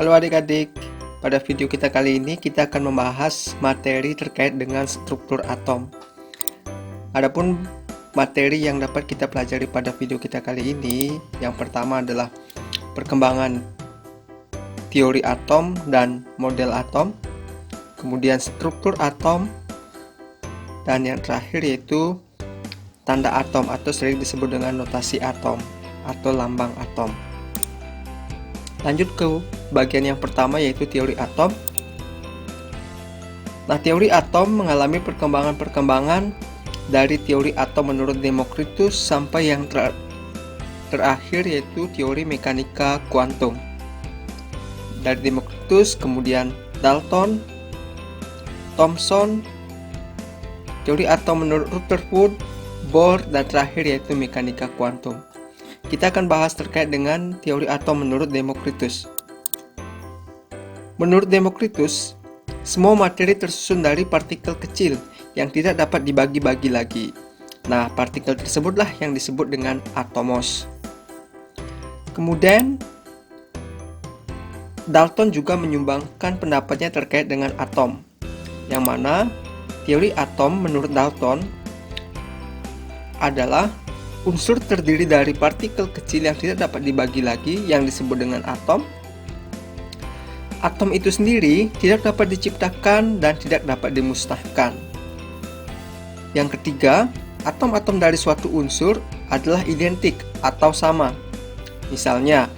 Halo adik-adik, pada video kita kali ini kita akan membahas materi terkait dengan struktur atom. Adapun materi yang dapat kita pelajari pada video kita kali ini, yang pertama adalah perkembangan teori atom dan model atom, kemudian struktur atom, dan yang terakhir yaitu tanda atom atau sering disebut dengan notasi atom atau lambang atom. Lanjut ke bagian yang pertama yaitu teori atom. Nah, teori atom mengalami perkembangan-perkembangan dari teori atom menurut Democritus sampai yang terakhir yaitu teori mekanika kuantum. Dari Democritus kemudian Dalton, Thomson, teori atom menurut Rutherford, Bohr, dan terakhir yaitu mekanika kuantum. Kita akan bahas terkait dengan teori atom menurut Democritus. Menurut Democritus, semua materi tersusun dari partikel kecil yang tidak dapat dibagi-bagi lagi. Nah, partikel tersebutlah yang disebut dengan atomos. Kemudian, Dalton juga menyumbangkan pendapatnya terkait dengan atom, yang mana teori atom menurut Dalton adalah unsur terdiri dari partikel kecil yang tidak dapat dibagi lagi yang disebut dengan atom. Atom itu sendiri tidak dapat diciptakan dan tidak dapat dimusnahkan. Yang ketiga, atom-atom dari suatu unsur adalah identik atau sama. Misalnya,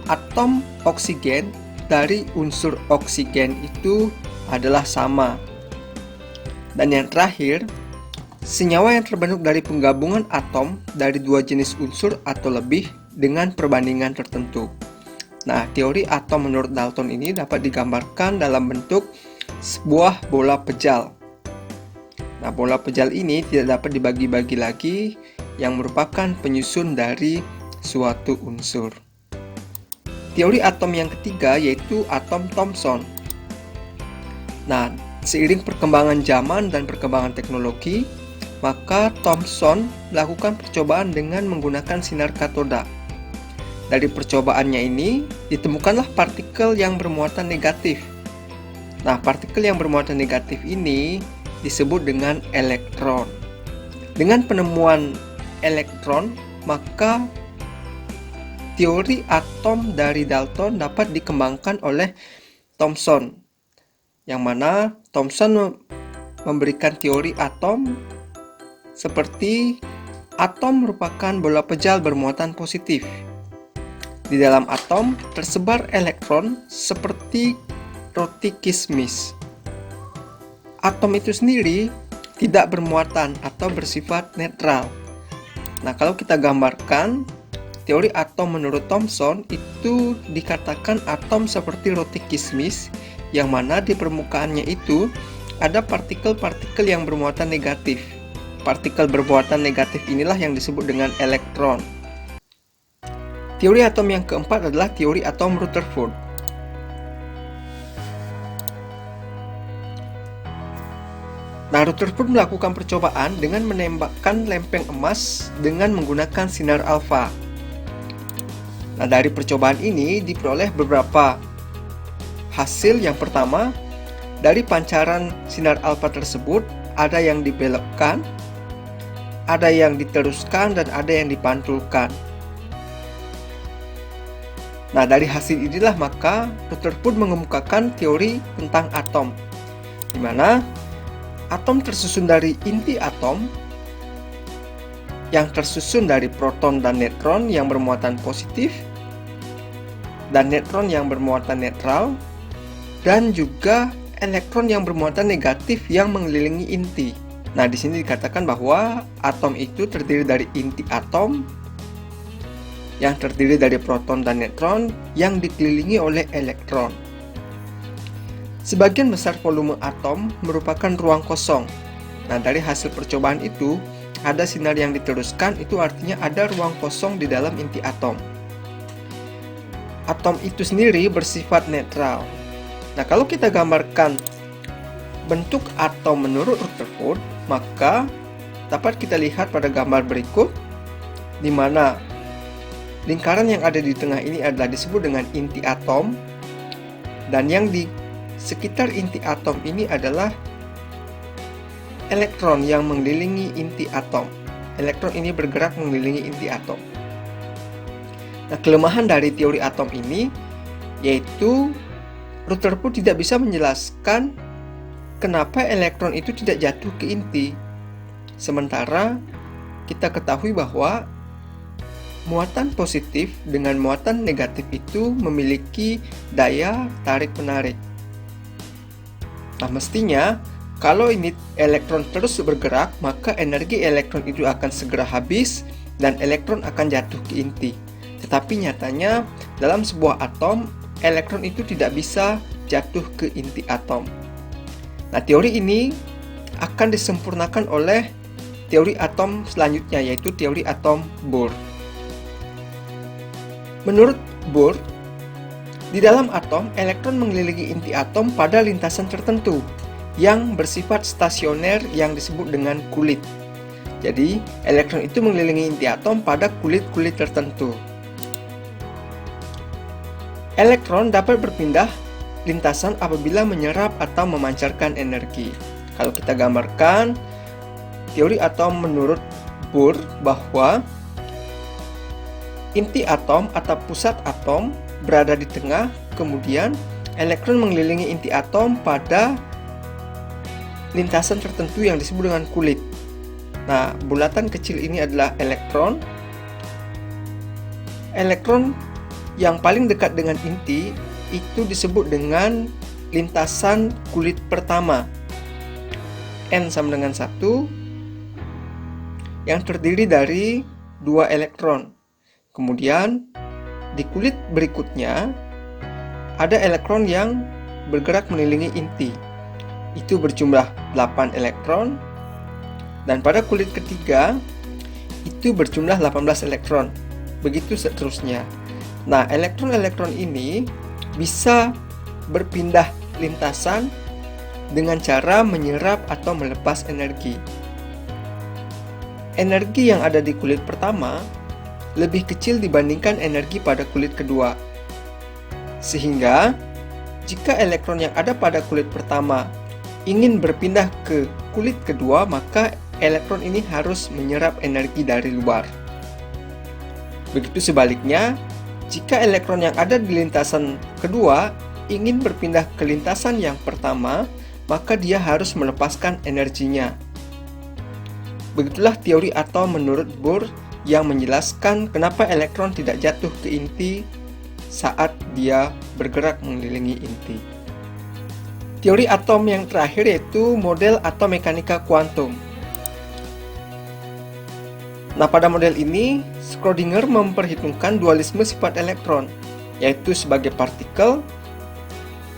atom oksigen dari unsur oksigen itu adalah sama. Dan yang terakhir, senyawa yang terbentuk dari penggabungan atom dari dua jenis unsur atau lebih dengan perbandingan tertentu. Nah, teori atom menurut Dalton ini dapat digambarkan dalam bentuk sebuah bola pejal. Nah, bola pejal ini tidak dapat dibagi-bagi lagi yang merupakan penyusun dari suatu unsur. Teori atom yang ketiga yaitu atom Thomson. Nah, seiring perkembangan zaman dan perkembangan teknologi, maka Thomson melakukan percobaan dengan menggunakan sinar katoda. Dari percobaannya ini, ditemukanlah partikel yang bermuatan negatif. Nah, partikel yang bermuatan negatif ini disebut dengan elektron. Dengan penemuan elektron, maka teori atom dari Dalton dapat dikembangkan oleh Thomson, yang mana Thomson memberikan teori atom seperti atom merupakan bola pejal bermuatan positif. Di dalam atom tersebar elektron seperti roti kismis. Atom itu sendiri tidak bermuatan atau bersifat netral. Nah, kalau kita gambarkan teori atom menurut Thomson itu dikatakan atom seperti roti kismis, yang mana di permukaannya itu ada partikel-partikel yang bermuatan negatif. Partikel bermuatan negatif inilah yang disebut dengan elektron. Teori atom yang keempat adalah teori atom Rutherford. Nah, Rutherford melakukan percobaan dengan menembakkan lempeng emas dengan menggunakan sinar alfa. Nah, dari percobaan ini diperoleh beberapa hasil. Yang pertama, dari pancaran sinar alfa tersebut ada yang dibelokkan, ada yang diteruskan, dan ada yang dipantulkan. Nah, dari hasil inilah maka Rutherford mengemukakan teori tentang atom, di mana atom tersusun dari inti atom yang tersusun dari proton dan neutron yang bermuatan positif, dan neutron yang bermuatan netral, dan juga elektron yang bermuatan negatif yang mengelilingi inti. Nah, di sini dikatakan bahwa atom itu terdiri dari inti atom yang terdiri dari proton dan neutron yang dikelilingi oleh elektron. Sebagian besar volume atom merupakan ruang kosong. Nah, dari hasil percobaan itu, ada sinar yang diteruskan, itu artinya ada ruang kosong di dalam inti atom. Atom itu sendiri bersifat netral. Nah, kalau kita gambarkan bentuk atom menurut Rutherford, maka dapat kita lihat pada gambar berikut, di mana lingkaran yang ada di tengah ini adalah disebut dengan inti atom, Dan yang di sekitar inti atom ini adalah elektron yang mengelilingi inti atom. Elektron ini bergerak mengelilingi inti atom. Nah, kelemahan dari teori atom ini yaitu Rutherford tidak bisa menjelaskan kenapa elektron itu tidak jatuh ke inti. Sementara kita ketahui bahwa muatan positif dengan muatan negatif itu memiliki daya tarik-menarik. Nah, mestinya kalau ini elektron terus bergerak, maka energi elektron itu akan segera habis dan elektron akan jatuh ke inti. Tetapi nyatanya dalam sebuah atom, elektron itu tidak bisa jatuh ke inti atom. Nah, teori ini akan disempurnakan oleh teori atom selanjutnya, yaitu teori atom Bohr. Menurut Bohr, di dalam atom, elektron mengelilingi inti atom pada lintasan tertentu yang bersifat stasioner yang disebut dengan kulit. Jadi, elektron itu mengelilingi inti atom pada kulit-kulit tertentu. Elektron dapat berpindah lintasan apabila menyerap atau memancarkan energi. Kalau kita gambarkan, teori atom menurut Bohr bahwa inti atom atau pusat atom berada di tengah, kemudian elektron mengelilingi inti atom pada lintasan tertentu yang disebut dengan kulit. Nah, bulatan kecil ini adalah elektron. Elektron yang paling dekat dengan inti itu disebut dengan lintasan kulit pertama. N sama dengan 1 yang terdiri dari 2 elektron. Kemudian di kulit berikutnya ada elektron yang bergerak mengelilingi inti. Itu berjumlah 8 elektron. Dan pada kulit ketiga itu berjumlah 18 elektron. Begitu seterusnya. Nah, elektron-elektron ini bisa berpindah lintasan dengan cara menyerap atau melepas energi. Energi yang ada di kulit pertama lebih kecil dibandingkan energi pada kulit kedua. Sehingga, jika elektron yang ada pada kulit pertama ingin berpindah ke kulit kedua, maka elektron ini harus menyerap energi dari luar. Begitu sebaliknya, jika elektron yang ada di lintasan kedua ingin berpindah ke lintasan yang pertama, maka dia harus melepaskan energinya. Begitulah teori atom menurut Bohr yang menjelaskan kenapa elektron tidak jatuh ke inti saat dia bergerak mengelilingi inti. Teori atom yang terakhir yaitu model atom mekanika kuantum. Nah, pada model ini, Schrödinger memperhitungkan dualisme sifat elektron, yaitu sebagai partikel,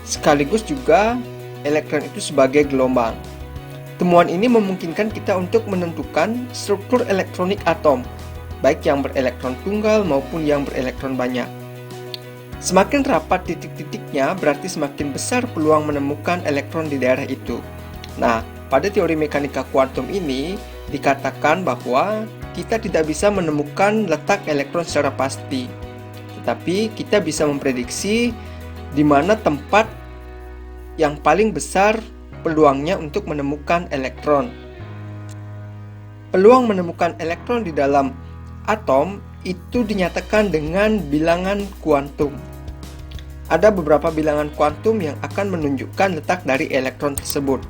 sekaligus juga elektron itu sebagai gelombang. Temuan ini memungkinkan kita untuk menentukan struktur elektronik atom, baik yang berelektron tunggal maupun yang berelektron banyak. Semakin rapat titik-titiknya, berarti semakin besar peluang menemukan elektron di daerah itu. Nah, pada teori mekanika kuantum ini, dikatakan bahwa kita tidak bisa menemukan letak elektron secara pasti, tetapi kita bisa memprediksi di mana tempat yang paling besar peluangnya untuk menemukan elektron. Peluang menemukan elektron di dalam atom itu dinyatakan dengan bilangan kuantum. Ada beberapa bilangan kuantum yang akan menunjukkan letak dari elektron tersebut.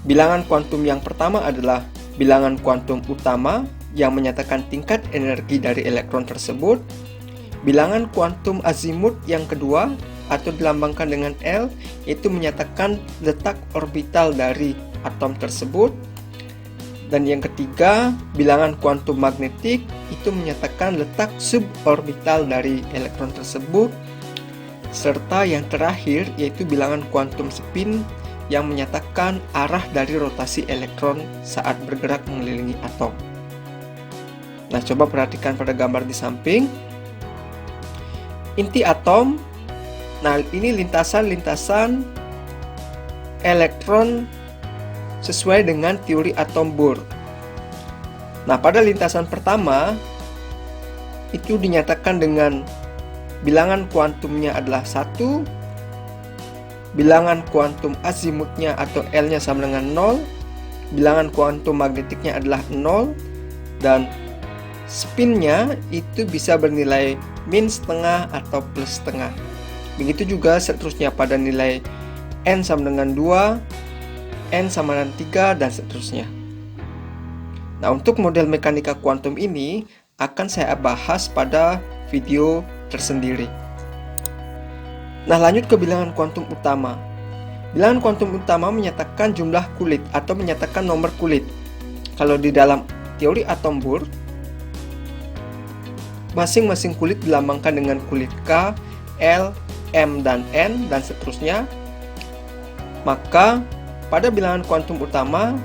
Bilangan kuantum yang pertama adalah bilangan kuantum utama yang menyatakan tingkat energi dari elektron tersebut. Bilangan kuantum azimut yang kedua atau dilambangkan dengan L, yaitu menyatakan letak orbital dari atom tersebut. Dan yang ketiga, bilangan kuantum magnetik itu menyatakan letak suborbital dari elektron tersebut. Serta yang terakhir yaitu bilangan kuantum spin yang menyatakan arah dari rotasi elektron saat bergerak mengelilingi atom. Nah, coba perhatikan pada gambar di samping. Inti atom, nah ini lintasan-lintasan elektron sesuai dengan teori atom Bohr. Nah, pada lintasan pertama itu dinyatakan dengan bilangan kuantumnya adalah 1, bilangan kuantum azimutnya atau L-nya sama dengan 0, bilangan kuantum magnetiknya adalah 0, dan spinnya itu bisa bernilai min setengah atau plus setengah. Begitu juga seterusnya pada nilai N sama dengan 2, N sama dengan 3, dan seterusnya. Nah, untuk model mekanika kuantum ini akan saya bahas pada video tersendiri. Nah, lanjut ke bilangan kuantum utama. Bilangan kuantum utama menyatakan jumlah kulit atau menyatakan nomor kulit. Kalau di dalam teori atom Bohr, masing-masing kulit dilambangkan dengan kulit K, L, M, dan N, dan seterusnya. Maka pada bilangan kuantum utama,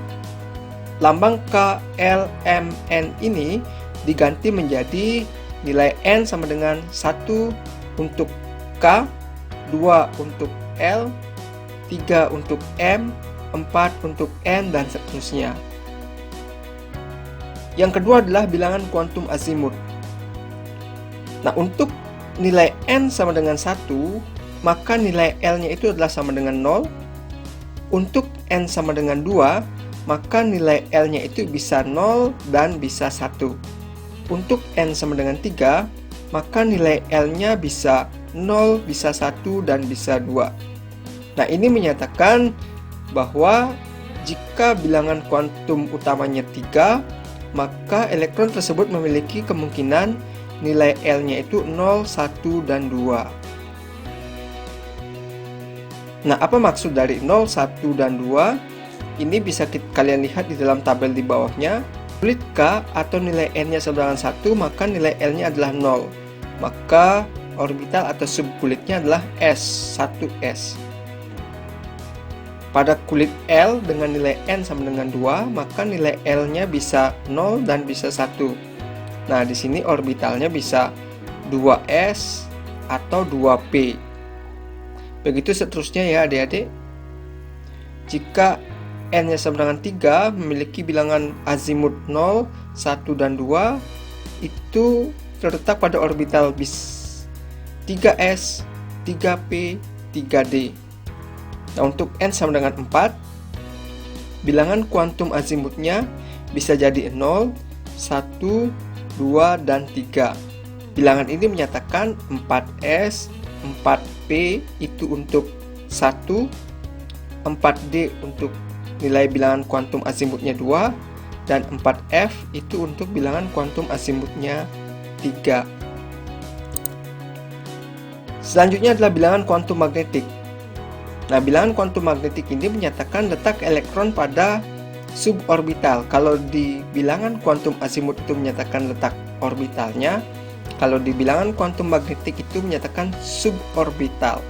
lambang K, L, M, N ini diganti menjadi nilai N sama dengan 1 untuk K, 2 untuk L, 3 untuk M, 4 untuk N, dan seterusnya. Yang kedua adalah bilangan kuantum azimut. Nah, untuk nilai N sama dengan 1, maka nilai L-nya itu adalah sama dengan 0. Untuk N sama dengan 2, maka nilai L-nya itu bisa 0 dan bisa 1. Untuk N sama dengan 3, maka nilai L-nya bisa 0, bisa 1, dan bisa 2. Nah, ini menyatakan bahwa jika bilangan kuantum utamanya 3, maka elektron tersebut memiliki kemungkinan nilai L-nya itu 0, 1, dan 2. Nah, apa maksud dari 0, 1, dan 2? Ini bisa kalian lihat di dalam tabel di bawahnya. Kulit K atau nilai N-nya sama dengan 1, maka nilai L-nya adalah 0. Maka orbital atau subkulitnya adalah S, 1S. Pada kulit L dengan nilai N sama dengan 2, maka nilai L-nya bisa 0 dan bisa 1. Nah, di sini orbitalnya bisa 2S atau 2P. Begitu seterusnya ya adik-adik. Jika N-nya sama dengan 3, memiliki bilangan azimut 0, 1, dan 2, itu terletak pada orbital bis 3S, 3P, 3D. Nah, untuk N sama dengan 4, bilangan kuantum azimutnya bisa jadi 0, 1, 2, dan 3. Bilangan ini menyatakan 4S, 4P itu untuk 1, 4D untuk nilai bilangan kuantum azimutnya 2, dan 4F itu untuk bilangan kuantum azimutnya 3. Selanjutnya adalah bilangan kuantum magnetik. Nah, bilangan kuantum magnetik ini menyatakan letak elektron pada suborbital. Kalau di bilangan kuantum azimut itu menyatakan letak orbitalnya, kalau di bilangan kuantum magnetik itu menyatakan suborbital.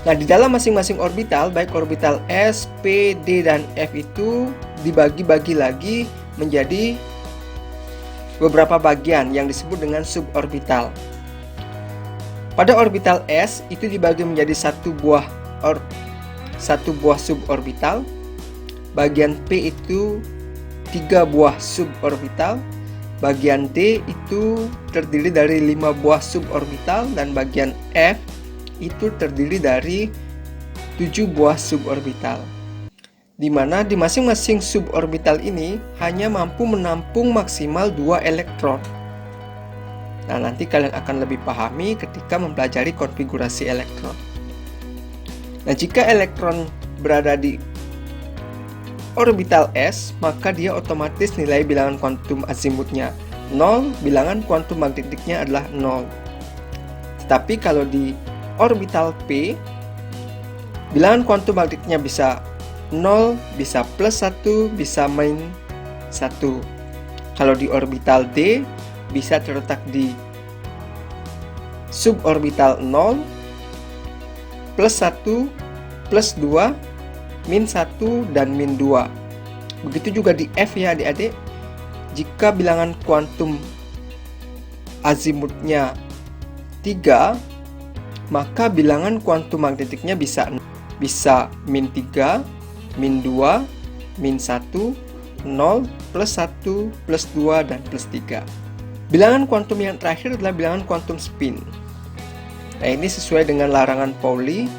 Nah, di dalam masing-masing orbital, baik orbital S, P, D, dan F itu dibagi-bagi lagi menjadi beberapa bagian yang disebut dengan suborbital. Pada orbital S itu dibagi menjadi satu buah suborbital. Bagian P itu 3 buah suborbital. Bagian D itu terdiri dari 5 buah suborbital, dan bagian F itu terdiri dari 7 buah suborbital. Di mana di masing-masing suborbital ini hanya mampu menampung maksimal 2 elektron. Nah, nanti kalian akan lebih pahami ketika mempelajari konfigurasi elektron. Nah, jika elektron berada di orbital S, maka dia otomatis nilai bilangan kuantum azimutnya 0, bilangan kuantum magnetiknya adalah 0. Tetapi kalau di orbital P, bilangan kuantum magnetiknya bisa 0, bisa plus 1, bisa min 1. Kalau di orbital D, bisa terletak di suborbital 0, plus 1, plus 2, min 1, dan min 2. Begitu juga di F ya adik-adik. Jika bilangan kuantum azimutnya 3, maka bilangan kuantum magnetiknya bisa min 3, min 2, min 1, 0, plus 1, plus 2, dan plus 3. Bilangan kuantum yang terakhir adalah bilangan kuantum spin. Nah, ini sesuai dengan larangan Pauli,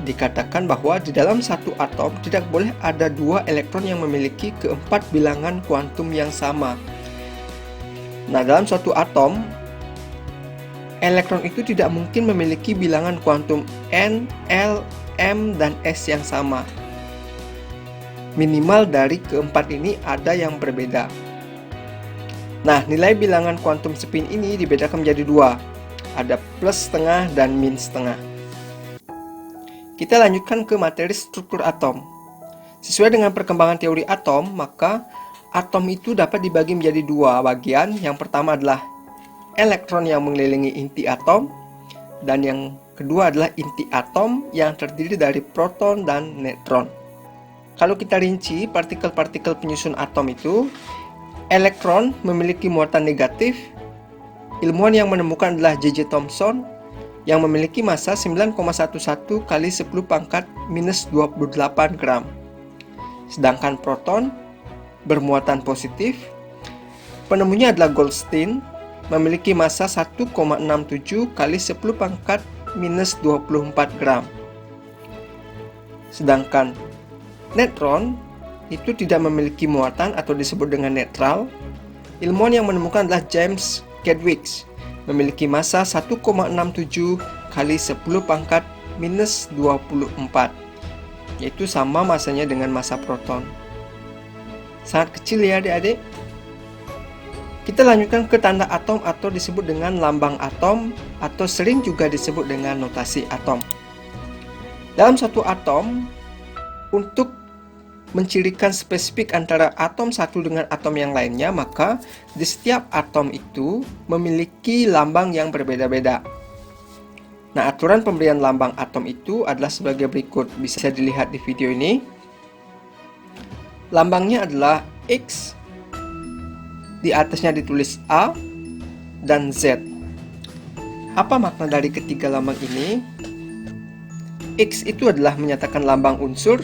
dikatakan bahwa di dalam satu atom tidak boleh ada dua elektron yang memiliki keempat bilangan kuantum yang sama. Nah, dalam suatu atom, elektron itu tidak mungkin memiliki bilangan kuantum N, L, M, dan S yang sama. Minimal dari keempat ini ada yang berbeda. Nah, nilai bilangan kuantum spin ini dibedakan menjadi dua. Ada plus setengah dan min setengah. Kita lanjutkan ke materi struktur atom. Sesuai dengan perkembangan teori atom, maka atom itu dapat dibagi menjadi dua bagian. Yang pertama adalah elektron yang mengelilingi inti atom, dan yang kedua adalah inti atom yang terdiri dari proton dan neutron. Kalau kita rinci partikel-partikel penyusun atom itu, elektron memiliki muatan negatif. Ilmuwan yang menemukan adalah J.J. Thomson yang memiliki massa 9,11 kali 10 pangkat minus 28 gram. Sedangkan proton bermuatan positif. Penemunya adalah Goldstein, memiliki massa 1,67 kali 10 pangkat minus 24 gram. Sedangkan neutron itu tidak memiliki muatan atau disebut dengan netral. Ilmuwan yang menemukan adalah James Chadwick, memiliki massa 1,67 kali 10 pangkat minus 24, yaitu sama massanya dengan massa proton. Sangat kecil ya adik-adik. Kita lanjutkan ke tanda atom atau disebut dengan lambang atom, atau sering juga disebut dengan notasi atom. Dalam satu atom, untuk mencirikan spesifik antara atom satu dengan atom yang lainnya, maka di setiap atom itu memiliki lambang yang berbeda-beda. Nah, aturan pemberian lambang atom itu adalah sebagai berikut. Bisa dilihat di video ini. Lambangnya adalah X, di atasnya ditulis A dan Z. Apa makna dari ketiga lambang ini? X itu adalah menyatakan lambang unsur.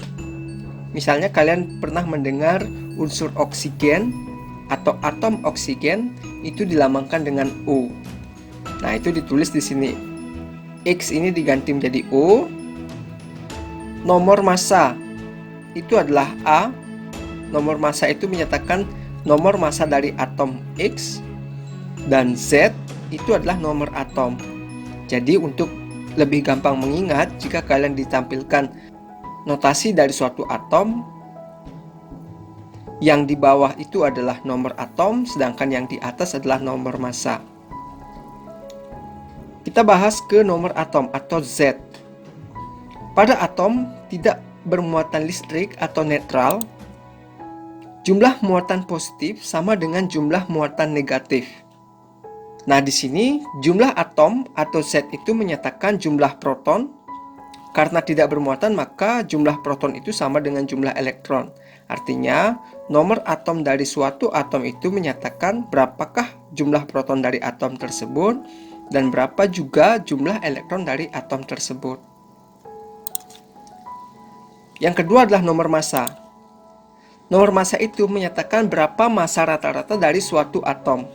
Misalnya kalian pernah mendengar unsur oksigen atau atom oksigen itu dilambangkan dengan O. Nah, itu ditulis di sini. X ini diganti menjadi O. Nomor massa itu adalah A. Nomor massa itu menyatakan nomor massa dari atom X, dan Z itu adalah nomor atom. Jadi untuk lebih gampang mengingat, jika kalian ditampilkan notasi dari suatu atom, yang di bawah itu adalah nomor atom, sedangkan yang di atas adalah nomor massa. Kita bahas ke nomor atom atau Z. Pada atom tidak bermuatan listrik atau netral, jumlah muatan positif sama dengan jumlah muatan negatif. Nah, di sini jumlah atom atau Z itu menyatakan jumlah proton. Karena tidak bermuatan, maka jumlah proton itu sama dengan jumlah elektron. Artinya, nomor atom dari suatu atom itu menyatakan berapakah jumlah proton dari atom tersebut dan berapa juga jumlah elektron dari atom tersebut. Yang kedua adalah nomor massa. Nomor massa itu menyatakan berapa massa rata-rata dari suatu atom.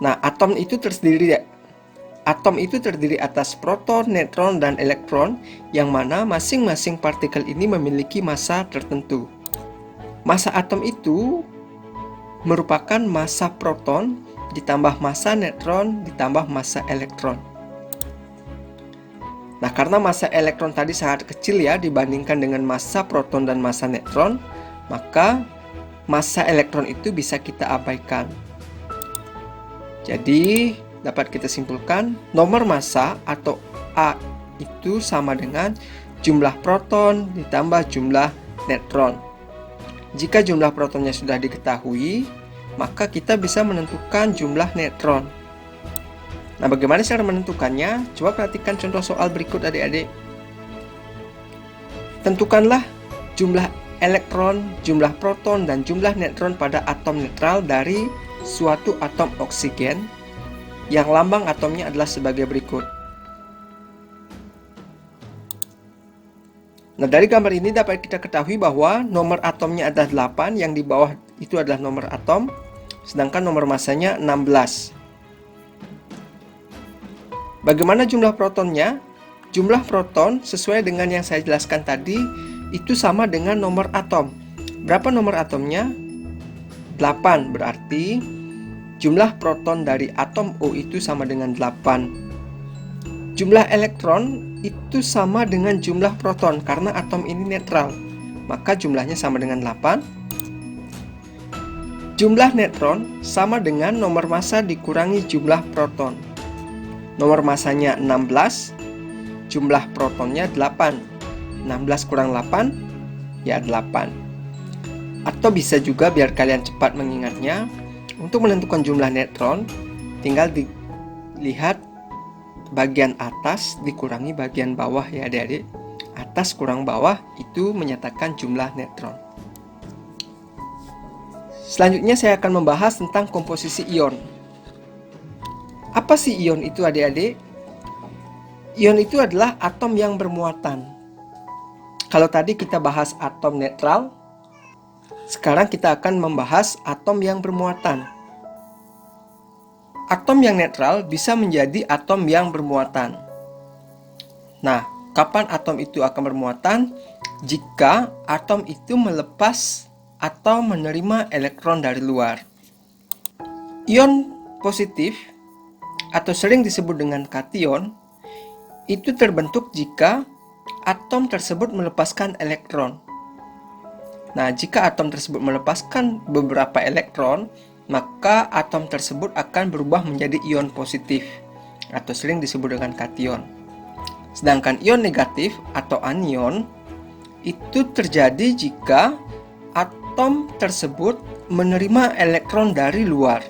Nah, atom itu terdiri atas proton, neutron, dan elektron, yang mana masing-masing partikel ini memiliki massa tertentu. Massa atom itu merupakan massa proton ditambah massa neutron ditambah massa elektron. Nah, karena massa elektron tadi sangat kecil ya dibandingkan dengan massa proton dan massa neutron, maka massa elektron itu bisa kita abaikan. Jadi, dapat kita simpulkan, nomor massa atau A itu sama dengan jumlah proton ditambah jumlah neutron. Jika jumlah protonnya sudah diketahui, maka kita bisa menentukan jumlah neutron. Nah, bagaimana cara menentukannya? Coba perhatikan contoh soal berikut adik-adik. Tentukanlah jumlah elektron, jumlah proton, dan jumlah neutron pada atom netral dari suatu atom oksigen yang lambang atomnya adalah sebagai berikut. Nah, dari gambar ini dapat kita ketahui bahwa nomor atomnya adalah 8, yang di bawah itu adalah nomor atom, sedangkan nomor massanya 16. Bagaimana jumlah protonnya? Jumlah proton sesuai dengan yang saya jelaskan tadi itu sama dengan nomor atom. Berapa nomor atomnya? 8, berarti jumlah proton dari atom O itu sama dengan 8. Jumlah elektron itu sama dengan jumlah proton karena atom ini netral, maka jumlahnya sama dengan 8. Jumlah neutron sama dengan nomor massa dikurangi jumlah proton. Nomor massanya 16, jumlah protonnya 8. 16 kurang 8, ya 8. Atau bisa juga biar kalian cepat mengingatnya, untuk menentukan jumlah neutron, tinggal dilihat bagian atas dikurangi bagian bawah ya adik-adik. Atas kurang bawah itu menyatakan jumlah neutron. Selanjutnya saya akan membahas tentang komposisi ion. Apa sih ion itu adik-adik? Ion itu adalah atom yang bermuatan. Kalau tadi kita bahas atom netral, sekarang kita akan membahas atom yang bermuatan. Atom yang netral bisa menjadi atom yang bermuatan. Nah, kapan atom itu akan bermuatan? Jika atom itu melepas atau menerima elektron dari luar. Ion positif atau sering disebut dengan kation itu terbentuk jika atom tersebut melepaskan elektron. Nah, jika atom tersebut melepaskan beberapa elektron, maka atom tersebut akan berubah menjadi ion positif atau sering disebut dengan kation. Sedangkan ion negatif atau anion itu terjadi jika atom tersebut menerima elektron dari luar.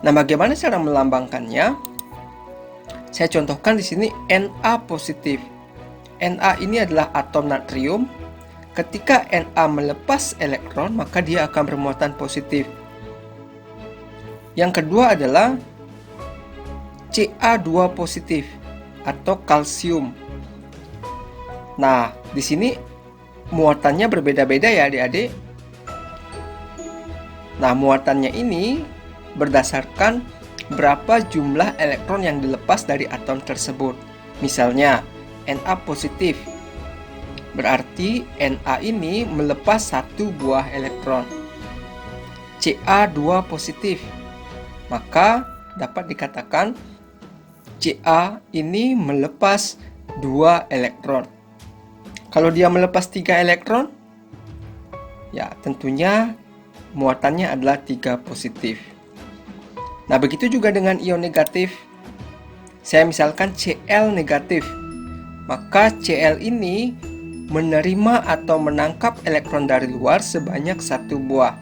Nah, bagaimana cara melambangkannya? Saya contohkan di sini Na positif. Na ini adalah atom natrium. Ketika Na melepas elektron, maka dia akan bermuatan positif. Yang kedua adalah Ca2 positif atau kalsium. Nah, di sini muatannya berbeda-beda ya adik-adik. Nah, muatannya ini berdasarkan berapa jumlah elektron yang dilepas dari atom tersebut. Misalnya, Na positif. Berarti Na ini melepas 1 buah elektron. Ca2 positif. Maka dapat dikatakan Ca ini melepas 2 elektron. Kalau dia melepas 3 elektron, ya tentunya muatannya adalah 3 positif. Nah, begitu juga dengan ion negatif. Saya misalkan Cl negatif. Maka Cl ini menerima atau menangkap elektron dari luar sebanyak 1 buah.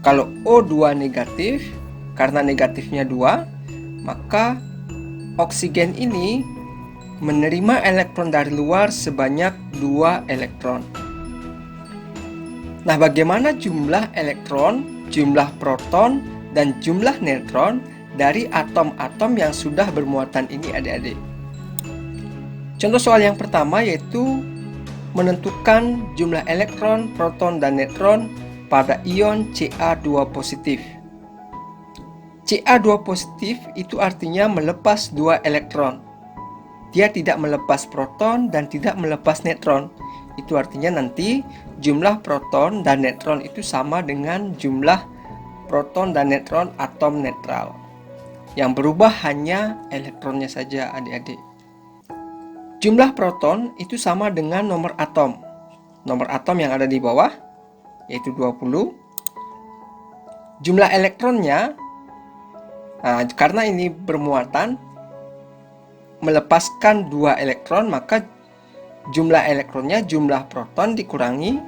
Kalau O2 negatif, karena negatifnya 2, maka oksigen ini menerima elektron dari luar sebanyak 2 elektron. Nah, bagaimana jumlah elektron, jumlah proton, dan jumlah neutron dari atom-atom yang sudah bermuatan ini adik-adik? Contoh soal yang pertama yaitu menentukan jumlah elektron, proton, dan neutron pada ion Ca2 positif. Ca2 positif itu artinya melepas 2 elektron. Dia tidak melepas proton dan tidak melepas neutron. Itu artinya nanti jumlah proton dan neutron itu sama dengan jumlah proton dan neutron atom netral. Yang berubah hanya elektronnya saja adik-adik. Jumlah proton itu sama dengan nomor atom. Nomor atom yang ada di bawah yaitu 20. Jumlah elektronnya, karena ini bermuatan melepaskan 2 elektron, maka jumlah elektronnya, jumlah proton dikurangi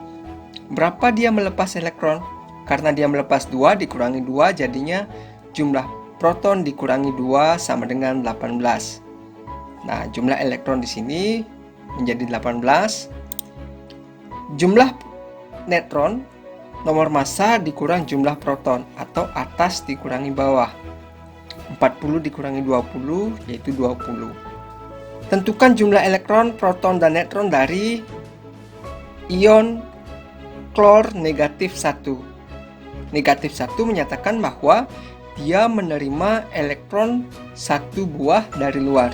berapa dia melepas elektron. Karena dia melepas 2 dikurangi 2, jadinya jumlah proton dikurangi 2 sama dengan 18. Nah, jumlah elektron di sini menjadi 18. Jumlah neutron, nomor massa dikurang jumlah proton atau atas dikurangi bawah. 40 dikurangi 20 yaitu 20. Tentukan jumlah elektron, proton, dan neutron dari ion klor negatif 1. Negatif 1 menyatakan bahwa dia menerima elektron 1 buah dari luar.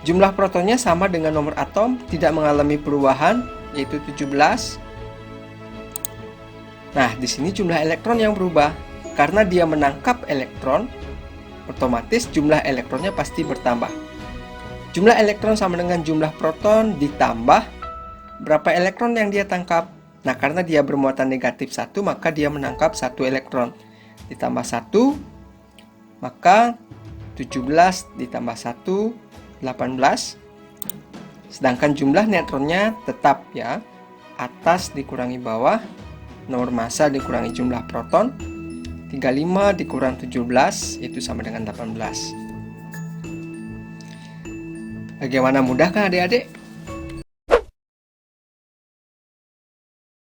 Jumlah protonnya sama dengan nomor atom, tidak mengalami perubahan, yaitu 17. Nah, di sini jumlah elektron yang berubah. Karena dia menangkap elektron, otomatis jumlah elektronnya pasti bertambah. Jumlah elektron sama dengan jumlah proton ditambah berapa elektron yang dia tangkap. Nah, karena dia bermuatan negatif 1, maka dia menangkap 1 elektron. Ditambah 1, maka 17 ditambah 1, 18. Sedangkan jumlah neutronnya tetap ya. Atas dikurangi bawah, nomor massa dikurangi jumlah proton. 35 dikurang 17, itu sama dengan 18. Bagaimana, mudah kan adik-adik?